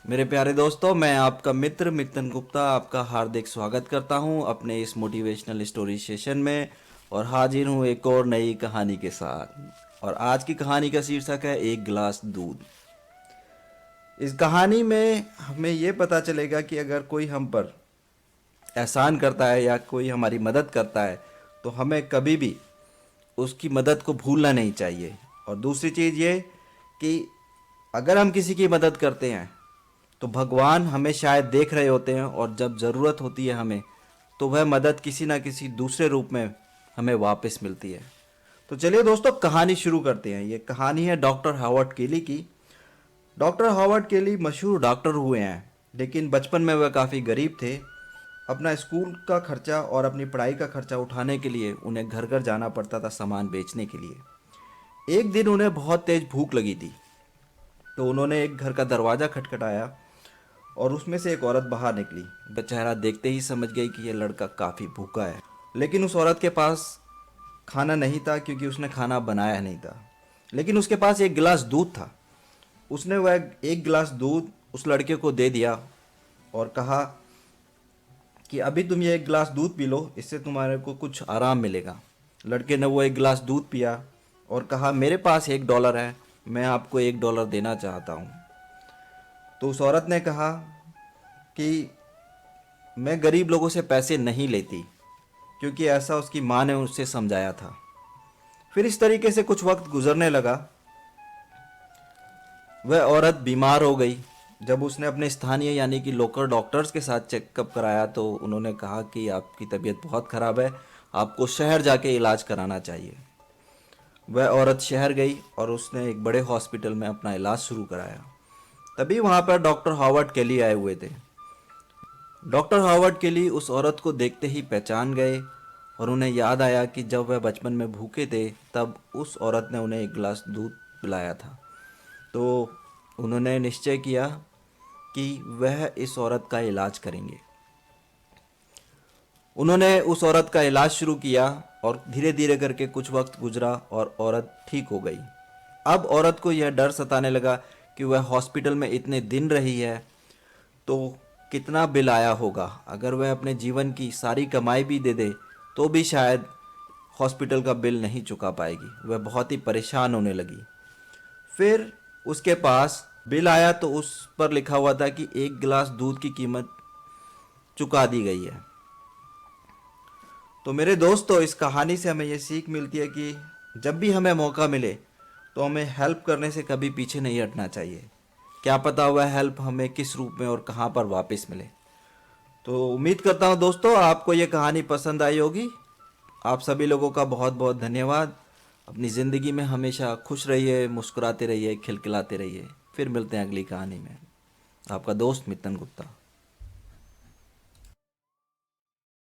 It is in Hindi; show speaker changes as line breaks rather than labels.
मेरे प्यारे दोस्तों, मैं आपका मित्र मितन गुप्ता आपका हार्दिक स्वागत करता हूं अपने इस मोटिवेशनल स्टोरी सेशन में। और हाजिर हूं एक और नई कहानी के साथ। और आज की कहानी का शीर्षक है एक गिलास दूध। इस कहानी में हमें ये पता चलेगा कि अगर कोई हम पर एहसान करता है या कोई हमारी मदद करता है तो हमें कभी भी उसकी मदद को भूलना नहीं चाहिए। और दूसरी चीज़ ये कि अगर हम किसी की मदद करते हैं तो भगवान हमें शायद देख रहे होते हैं, और जब ज़रूरत होती है हमें तो वह मदद किसी ना किसी दूसरे रूप में हमें वापस मिलती है। तो चलिए दोस्तों, कहानी शुरू करते हैं। ये कहानी है डॉक्टर हॉवर्ड केली की। डॉक्टर हॉवर्ड केली मशहूर डॉक्टर हुए हैं, लेकिन बचपन में वह काफ़ी गरीब थे। अपना स्कूल का खर्चा और अपनी पढ़ाई का खर्चा उठाने के लिए उन्हें घर घर जाना पड़ता था सामान बेचने के लिए। एक दिन उन्हें बहुत तेज भूख लगी थी, तो उन्होंने एक घर का दरवाज़ा खटखटाया और उसमें से एक औरत बाहर निकली। वह चेहरा देखते ही समझ गई कि यह लड़का काफ़ी भूखा है। लेकिन उस औरत के पास खाना नहीं था, क्योंकि उसने खाना बनाया नहीं था। लेकिन उसके पास एक गिलास दूध था। उसने वह एक गिलास दूध उस लड़के को दे दिया और कहा कि अभी तुम ये एक गिलास दूध पी लो, इससे तुम्हारे को कुछ आराम मिलेगा। लड़के ने वो एक गिलास दूध पिया और कहा, मेरे पास $1 है, मैं आपको $1 देना चाहता हूँ। तो उस औरत ने कहा कि मैं गरीब लोगों से पैसे नहीं लेती, क्योंकि ऐसा उसकी माँ ने उससे समझाया था। फिर इस तरीके से कुछ वक्त गुजरने लगा। वह औरत बीमार हो गई। जब उसने अपने स्थानीय यानी कि लोकल डॉक्टर्स के साथ चेकअप कराया तो उन्होंने कहा कि आपकी तबीयत बहुत ख़राब है, आपको शहर जाके इलाज कराना चाहिए। वह औरत शहर गई और उसने एक बड़े हॉस्पिटल में अपना इलाज शुरू कराया। तभी वहाँ पर डॉक्टर हॉवर्ड केली आए हुए थे। डॉक्टर हॉवर्ड केली उस औरत को देखते ही पहचान गए, और उन्हें याद आया कि जब वह बचपन में भूखे थे तब उस औरत ने उन्हें एक गिलास दूध पिलाया था। तो उन्होंने निश्चय किया कि वह इस औरत का इलाज करेंगे। उन्होंने उस औरत का इलाज शुरू किया और धीरे धीरे करके कुछ वक्त गुजरा और औरत ठीक हो गई। अब औरत को यह डर सताने लगा कि वह हॉस्पिटल में इतने दिन रही है तो कितना बिल आया होगा। अगर वह अपने जीवन की सारी कमाई भी दे दे तो भी शायद हॉस्पिटल का बिल नहीं चुका पाएगी। वह बहुत ही परेशान होने लगी। फिर उसके पास बिल आया तो उस पर लिखा हुआ था कि एक गिलास दूध की कीमत चुका दी गई है। तो मेरे दोस्तों, इस कहानी से हमें यह सीख मिलती है कि जब भी हमें मौका मिले तो हमें हेल्प करने से कभी पीछे नहीं हटना चाहिए। क्या पता वह हेल्प हमें किस रूप में और कहाँ पर वापस मिले। तो उम्मीद करता हूँ दोस्तों आपको ये कहानी पसंद आई होगी। आप सभी लोगों का बहुत बहुत धन्यवाद। अपनी ज़िंदगी में हमेशा खुश रहिए, मुस्कुराते रहिए, खिलखिलाते रहिए। फिर मिलते हैं अगली कहानी में। आपका दोस्त मितन गुप्ता।